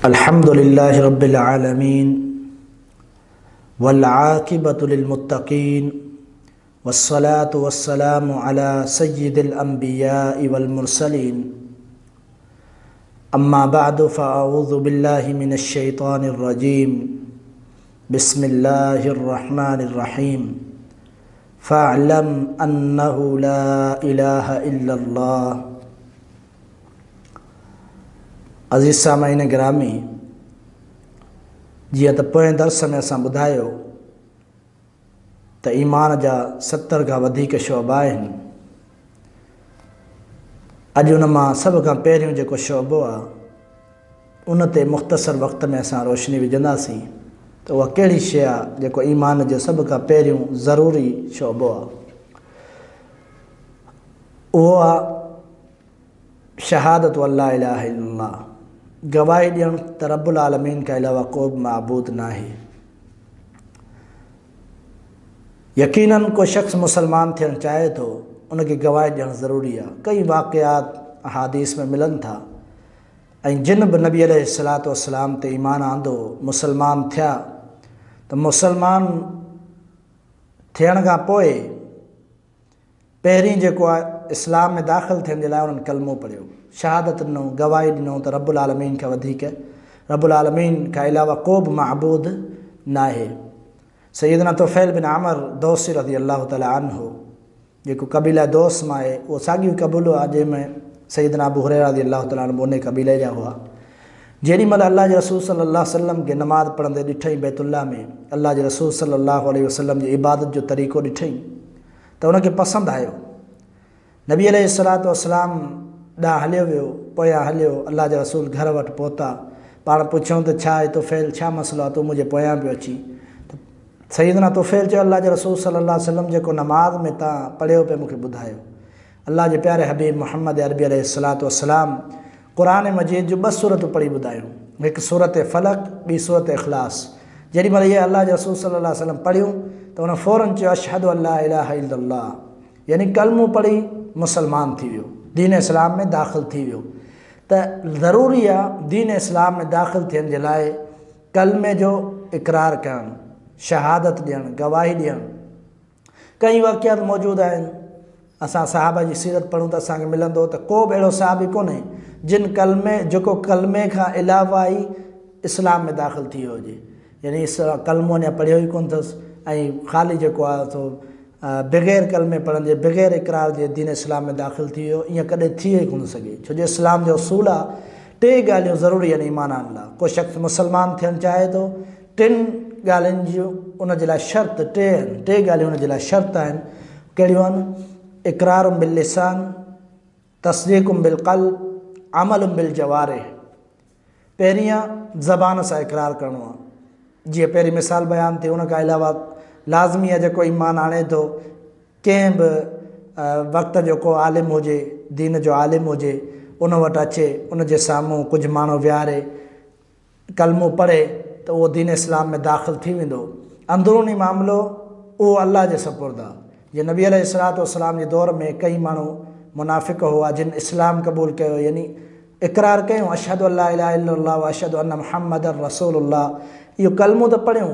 अल्हम्दुलिल्लाहि रब्बिल आलमीन वल आक़िबतु लिल मुत्तक़ीन वस्सलातु वस्सलामु अला सय्यिदिल अंबियाइ वल मुरसलीन अम्मा बअदु फ़अऊज़ु बिल्लाहि मिनश शैतानिर रजीम बिस्मिल्लाहिर रहमानिर रहीम फ़अलम अन्नहु ला इलाहा इल्लल्लाह। अज़ीज़ सामाईन गिरामी, जी तो पोएं दर्स में असां ॿुधायो त ईमान जा 70 खां वधीक शोबा आहिनि। अॼु उन मां सभ खां पहिरियों जेको शोबो आहे उन ते मुख़्तसर वक़्त में असां रोशनी विझंदासीं त उहा कहिड़ी शइ आहे जेको ईमान जो सभ खां पहिरियों ज़रूरी शोबो आहे। उहो आहे शहादत अल्ला इलाहा इल्लल्लाह, गवाही ॾियणु त रब्बुल आलमीन खां अलावा को बि माबूद नाहे। यकीनन को शख़्स मुसलमान थियणु चाहे थो उनखे गवाही ॾियणु ज़रूरी आहे। कई वाक़ियात अहादीस में मिलनि था ऐं जिन बि नबी अलैहिस्सलातु वस्सलाम ते ईमान आंदो मुसलमान थिया त मुसलमान थियण खां पोइ पहिरीं जेको आहे इस्लाम में दाख़िल थियण जे लाइ उन्हनि कलमो पढ़ियो, शहादत ॾिनो, गवाही ॾिनो त रब्बुल आलमीन खां वधीक, रब्बुल आलमीन खां अलावा को बि माबूद नाहे। सैयदना तुफ़ैल बिन आमर दौसी रज़ी अल्लाह तआला अन्हु जेको कबीला दोस मां आहे, उहो साॻियो कबीलो आहे जंहिंमें सैयदना अबू हुरैरा रज़ी अल्लाह तआला अन्हु उन कबीले जा हुआ। जेॾी महिल अल्लाह जे रसूल सल्लल्लाहु अलैहि वसल्लम खे नमाज़ पढ़ंदे ॾिठईं बैतुल्लाह में, अल्लाह जे रसूल सल्लल्लाहु अलैहि वसल्लम जी इबादत जो तरीक़ो ॾिठईं त उनखे पसंदि आयो। नबी अलैहिस्सलातु वस्सलाम ॾांहुं हलियो वियो, पोयां हलियो, अल्लाह जे रसूल घर वटि पहुता। पाण पुछऊं त छा आहे तुफ़ैल, छा मसइलो आहे, तूं मुंहिंजे पोयां पियो अची? त सैयदना तुफ़ैल चयो, अल्लाह जे रसूल सल्लल्लाहु अलैहि वसल्लम जेको नमाज़ में तव्हां पढ़ियो पियो मूंखे ॿुधायो। अल्लाह जे प्यारे हबीब मुहम्मद अरबी अलैहिस्सलातु वस्सलाम क़ुरान मजीद जो 2 सूरतूं पढ़ी ॿुधायूं, हिकु सूरत फ़लक, ॿी सूरत इख़लास। जेॾी महिल इहे अल्लाह जे रसूल सल्लल्लाहु अलैहि वसल्लम पढ़ियूं त उन फ़ौरन चयो अशहदु अल्ला इलाहा इल्लल्लाह, यानी कलमो पढ़ी मुसलमान थी वियो, दीन इस्लाम में दाख़िल थी वियो। त ज़रूरी आहे दीन इस्लाम में दाख़िल थियण जे लाइ कलमे जो इक़रार करणु, शहादत ॾियणु, गवाही ॾियणु। कई वाक़ियात मौजूदु आहिनि, असां सहाबा जी सीरत पढ़ूं त असांखे मिलंदो त को बि अहिड़ो सहाबी कोन्हे जिन जेको कलमे खां अलावा ई इस्लाम में दाख़िल थी वियो हुजे, यानी कलमो अञा पढ़ियो ई कोन अथसि ऐं ख़ाली जेको आहे सो बग़ैर कलमे पढ़ंदे, बग़ैर इक़रार जे दीन इस्लाम में दाख़िल थी वियो, ईअं कॾहिं थी ई कोन सघे। छो जो इस्लाम जो उसूल आहे, 3 ॻाल्हियूं ज़रूरी आहिनि ईमान आणण लाइ। को शख़्स मुसलमान थियणु चाहे थो, 3 ॻाल्हियुनि जूं उन जे लाइ शर्त 3 आहिनि, 3 ॻाल्हियूं उन जे लाइ शर्त आहिनि। कहिड़ियूं आहिनि? इक़रारुम बिल लिसान, तस्दीक़ुम बिल क़ल्ब, अमलुम बिल जवारिह। पहिरीं ज़बान सां इक़रार करिणो आहे। जीअं पहिरीं मिसाल बयानु थी, उन खां अलावा लाज़मी आहे जेको ईमान आणे थो कंहिं बि वक़्त जो को आलिम हुजे, दीन जो आलिम हुजे, उन वटि अचे, उन जे साम्हूं कुझु माण्हू विहारे कलमो पढ़े त उहो दीन इस्लाम में दाख़िल थी वेंदो। अंदरूनी मामिलो उहो अल्लाह जे सपुर्द आहे। जीअं नबी अलैहिस्सलातु वस्सलाम जे दौर में कई माण्हू मुनाफ़िक़ हुआ जिन इस्लाम क़बूल कयो, यानी इक़रार कयूं अशहदु अल्ला इलाहा इल्लल्लाह व अशहदु अन्न मुहम्मदर रसूलुल्लाह, इहो कलमो त पढ़ियूं,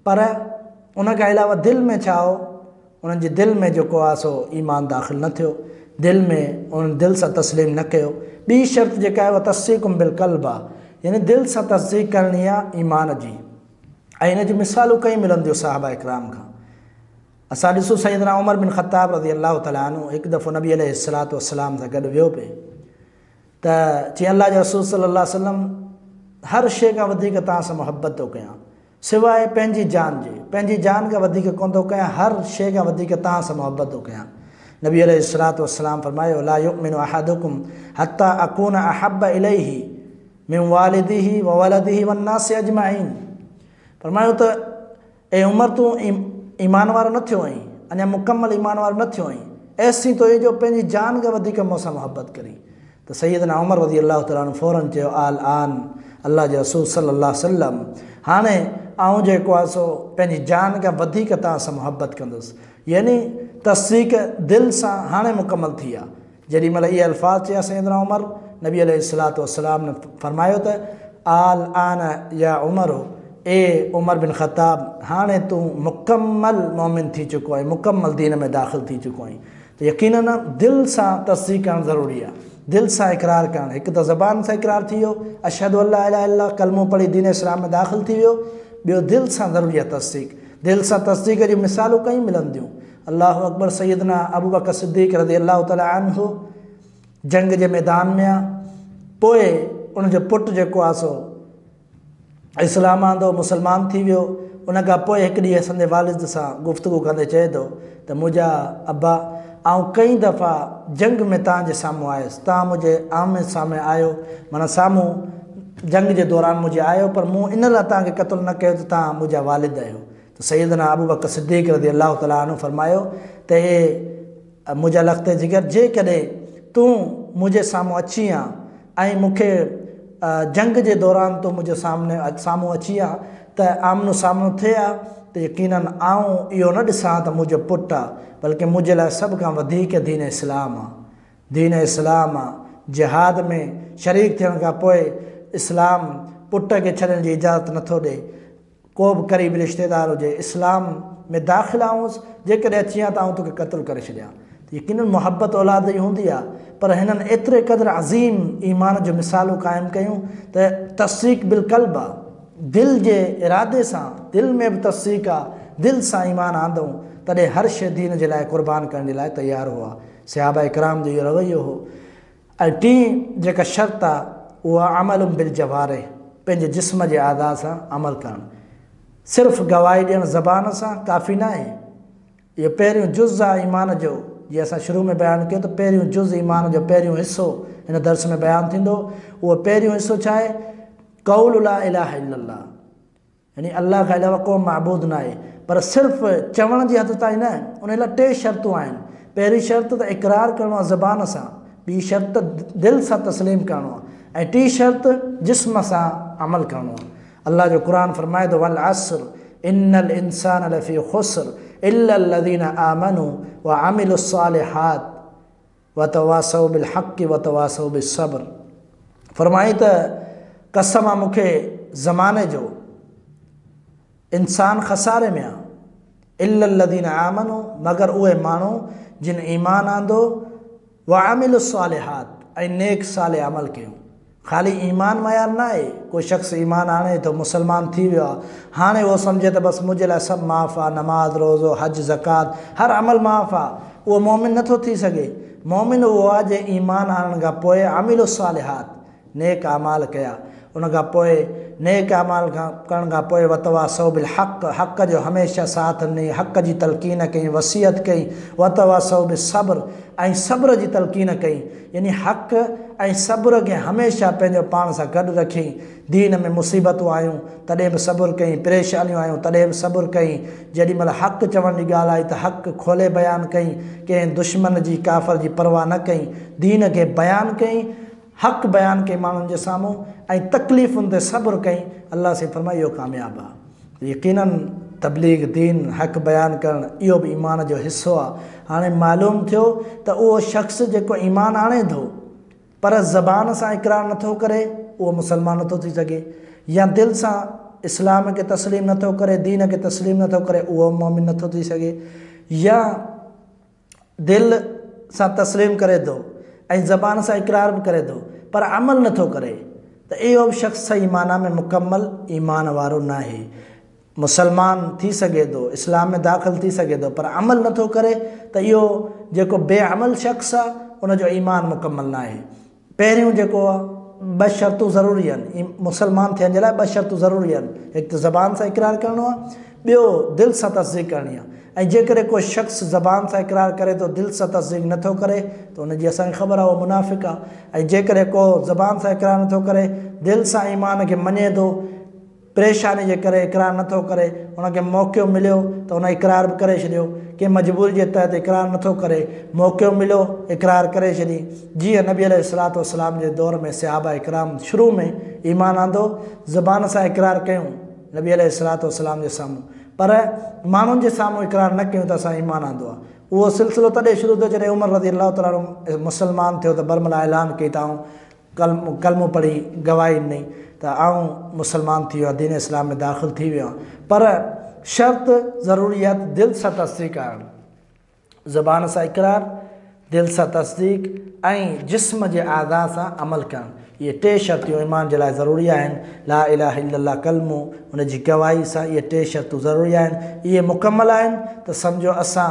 पर उन खां अलावा दिलि में छा हो, उन्हनि जे दिलि में जेको आहे सो ईमान दाख़िल न थियो, दिलि में उन्हनि दिलि सां तस्लीम न कयो। ॿी शर्त जेका आहे उहा तस्दीक़ुम बिल क़ल्ब आहे, यानी दिलि सां तस्दीक़ करणी आहे ईमान जी। ऐं इन जी मिसालूं कई मिलंदियूं सहाबा इकराम खां। असां ॾिसूं सैयदना उमर बिन ख़त्ताब रज़ी अल्लाह तआला अन्हु हिकु दफ़ो नबी अलैहिस्सलातु वस्सलाम सां गॾु वियो पिए त चई, अल्लाह जे रसूल सल्लल्लाहु अलैहि वसल्लम हर शइ खां वधीक तव्हां सां मुहबत थो कयां, सिवाइ पंहिंजी जान जे, पंहिंजी जान खां वधीक कोन थो कयां, हर शइ खां वधीक तव्हां सां मुहबत थो कयां। नबी अलैहिस्सलातु वस्सलाम फरमायो, ला युमिनु अहदुकुम हत्ता अकून अहब्ब इलैहि मिन वालिदिही व वलदिही वन्नासि अजमाइन। फरमायो त ए उमर तूं ईमान वारो न थियो आहीं, अञा मुकमल ईमान वारो न थियो आहीं, ऐसी तो जो पंहिंजी जान खां वधीक मूंसां मुहबत करी। त सैयदना उमर रज़ी अल्लाह तआला अन्हु फ़ौरन चयो, आल आन अल्लाह जे रसूल सल्लल्लाहु अलैहि वसल्लम, हाणे आउं जेको आहे सो पंहिंजी जान खां वधीक तव्हां सां मुहबत कंदुसि, यानी तस्दीक़ दिलि सां हाणे मुकमल थी आहे। जेॾी महिल इहे अल्फाज़ चया सैयदना उमर, नबी अलैहिस्सलातु वस्सलाम ने फरमायो त आल आन या उमर ए उमर बिन ख़त्ताब हाणे तूं मुकम्मल मोमिन थी चुको आहे, मुकम्मल दीन में दाख़िल थी चुको आहीं। त यकीनन दिलि सां तस्दीक़ करणु ज़रूरी आहे, दिलि सां इक़रार करणु। हिकु त ज़बान सां इक़रार थी वियो, अशहदु अल्ला इलाहा इल्लल्लाह, कलमो पढ़ी दीन इस्लाम में दाख़िल थी वियो। ॿियो दिलि सां ज़रूरी आहे तस्दीक़। दिलि सां तस्दीक़ जी मिसालूं कई मिलंदियूं। अल्लाहु अकबर, सैयदना अबू बकर सिद्दीक़ रज़ी अल्लाह तआला अन्हु जंग जे मैदान में आहे। पोइ उनजो पुटु जेको आहे सो इस्लाम आंदो, मुसलमान थी वियो। उन खां पोइ हिकु ॾींहुं असांजे वालिद सां गुफ़्तगू कंदे चए थो त मुंहिंजा अब्बा, आउं कई दफ़ा जंग में तव्हांजे साम्हूं आयुसि, तव्हां मुंहिंजे आमने साम्हूं आयो, माना साम्हूं जंग जे दौरान मुंहिंजे आयो, पर मूं इन लाइ तव्हांखे क़त्ल न कयो त तव्हां मुंहिंजा वालिद आहियो। त सैयदना अबू बकर सिद्दीक़ रज़ी अल्लाह तआला अन्हु फरमायो त हे मुंहिंजा लख़्ते जिगर, जेकॾहिं तूं मुंहिंजे साम्हूं अची आ ऐं मूंखे जंग जे दौरान तूं मुंहिंजे साम्हूं अची आ त आमनो सामनो थिए आ, त यकीनन आऊं इहो न ॾिसां त मुंहिंजो पुटु आहे, बल्कि मुंहिंजे लाइ सभ खां वधीक दीन इस्लाम आहे। दीन इस्लाम आहे। जिहाद में शरीक थियण खां पोइ इस्लाम पुट खे छॾण जी इजाज़त नथो ॾे। को बि क़रीबी रिश्तेदार हुजे, इस्लाम में दाख़िल आउंसि, जेकॾहिं अची आ त आउं तोखे क़त्ल करे छॾियां। यकीनन मुहबत औलाद जी हूंदी आहे, पर हिननि एतिरे क़दुरु अज़ीम ईमान जो मिसालूं क़ाइमु कयूं त तस्दीक़ बिल क़ल्ब आहे, दिलि जे इरादे सां, दिलि में बि तस्दीक़ आहे, दिलि सां ईमान आंदऊं, तॾहिं हर शइ दीन जे लाइ क़ुर्बान करण जे लाइ तयारु हुआ। सहाबा इकराम जो इहो रवैयो हो। ऐं टीं जेका शर्त आहे उहा अमल बिल जवारिह, पंहिंजे जिस्म जे आज़ा सां अमल करणु। सिर्फ़ु गवाही ॾियणु ज़बान सां काफ़ी न आहे। इहो पहिरियों जुज़ आहे ईमान जो। जीअं असां शुरू में बयानु कयो त पहिरियों जुज़ ईमान जो पहिरियों हिसो हिन दर्स में बयानु थींदो। उहो पहिरियों हिसो छा आहे? क़ौलु ला इलाहा इल्लल्लाह, यानी अल्लाह खां अलावा को मअबूद न आहे। पर सिर्फ़ु चवण जी हद ताईं न, उन लाइ 3 शर्तूं आहिनि। पहिरीं शर्त त इक़रार करिणो आहे ज़बान सां, ॿी शर्त दिलि सां तस्लीम करिणो आहे, ऐं टी शर्त जिस्म सां अमल करिणो आहे। अल्लाह जो क़ुरान फरमाए थो वल अस्र इन्नल इंसान लफ़ी ख़ुस्र इल्लल लज़ीना आमनू व अमिलुस सालिहात व तवासौ बिल हक़्क़ि व तवासौ बिस सब्र। फरमाई त कसम आहे मूंखे ज़माने जो, इंसान खसारे में आहे। इल्लल लज़ीना आमनू, मगर उहे माण्हू जिन ईमान आंदो, व अमिलुस सालिहात, ऐं नेक साले अमल कयूं। ख़ाली ईमान मयार न आहे। कोई शख़्स ईमान आणे थो, मुसलमान थी वियो आहे, हाणे उहो सम्झे त बसि मुंहिंजे लाइ सभु माफ़ु आहे, नमाज़ रोज़ो हज ज़कात हर अमल माफ़ु आहे, उहो मोमिन नथो थी सघे। मोमिन उहो आहे जे ईमान आणण खां पोइ अमिलुस सालिहात, नेक अमाल कया, उन खां पोइ नेक अमाल करण खां पोइ वतवासौ बिल हक़, हक़ जो हमेशह साथ ॾिनी, हक़ जी तलक़ीन कई, वसियत कई। वतवासौ बिस सब्र, ऐं सब्र जी तलक़ीन कई, यानी हक़ ऐं सब्र खे हमेशह पंहिंजो पाण सां गॾु रखी। दीन में मुसीबतूं आयूं तॾहिं बि सब्र कई, परेशानियूं आयूं तॾहिं बि सब्र कई। जेॾी महिल हक़ चवण जी ॻाल्हि आई त हक़ खोले बयानु कई, कंहिं दुश्मन जी काफ़र जी परवाह न कई, दीन खे बयानु कई, हक़ बयानु कई माण्हुनि जे साम्हूं, ऐं तकलीफ़ुनि ते सब्र कई। अल्लाह से फरमायो इहो कामयाबु आहे। यकीनन तबलीग दीन हक़ बयानु करणु इहो बि ईमान जो हिसो आहे। हाणे मालूम थियो त उहो शख़्स जेको ईमान आणे थो पर ज़बान सां इक़रार नथो करे, उहो मुसलमान नथो थी सघे, या दिलि सां इस्लाम खे तस्लीम नथो करे, दीन खे तस्लीम नथो करे, उहो मोमिन नथो थी सघे, या दिलि सां तस्लीम करे थो ऐं ज़बान सां इक़रार बि करे थो पर अमल नथो करे, त इहो बि शख़्स सही माना में मुकमल ईमान वारो न आहे। मुसलमान थी सघे थो, इस्लाम में दाख़िल थी सघे थो, पर अमल नथो करे, त इहो जेको बेअमल शख़्स आहे उनजो ईमान मुकमल न आहे। पहिरियों जेको आहे 2 शर्तूं ज़रूरी आहिनि मुसलमान थियण जे लाइ। 2 शर्तूं ज़रूरी आहिनि। हिकु त ज़बान सां इक़रार करिणो आहे, ॿियो दिलि सां तस्दीक़ करणी आहे। ऐं जेकॾहिं को शख़्स ज़बान सां इक़रार करे थो, दिलि सां तस्दीक़ नथो करे, त उनजी असांखे ख़बर आहे उहो मुनाफ़िक़ आहे। ऐं जेकॾहिं को ज़बान सां इक़रार नथो करे, दिलि सां ईमान खे मञे थो, परेशानी जे करे इक़रार नथो करे, उनखे मौक़ो मिलियो त उन इक़रार बि करे छॾियो, कंहिं मजबूरी जे तहत इक़रार नथो करे, मौक़ो मिलियो इक़रार करे छॾी। जीअं नबी अलैहिस्सलातु वस्सलाम जे दौर में सहाबा इकराम शुरू में ईमान आंदो, ज़बान सां इक़रार कयूं नबी अलैहिस्सलातु वस्सलाम जे साम्हूं, पर माण्हुनि जे साम्हूं इक़रार न कयूं त असां ईमान आंदो आहे। उहो सिलसिलो तॾहिं शुरू थियो जॾहिं उमर रज़ी अल्लाह ताला मुसलमान थियो त बरमला ऐलान कई त कलमो पढ़ी गवाही ॾिनई त आऊं मुसलमान थी वियो, दीन इस्लाम में दाख़िल थी वियो, पर शर्त ज़रूरियत दिलि सां तस्दीक करणु, ज़बान सां इक़रार, दिलि सां तस्दीक ऐं जिस्म जे आज़ा सां अमल करणु। इहे 3 शर्तियूं ईमान जे लाइ ज़रूरी आहिनि। ला इलाहा इल्लल्लाह कलमो, उन जी गवाही सां इहे 3 शर्तूं ज़रूरी आहिनि। इहे मुकमल आहिनि त सम्झो असां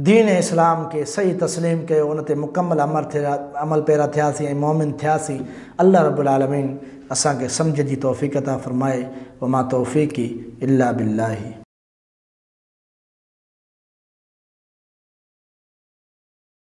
दीन इस्लाम के सही तस्लीम कयो, उन ते मुकमल अमल पैरा थियासीं ऐं मोमिन थियासीं। अल्लाह रब्बुल आलमीन असांखे सम्झ जी तौफ़ीक़ अता फ़रमाए। वमा तौफ़ीक़ी इल्ला बिल्लाही।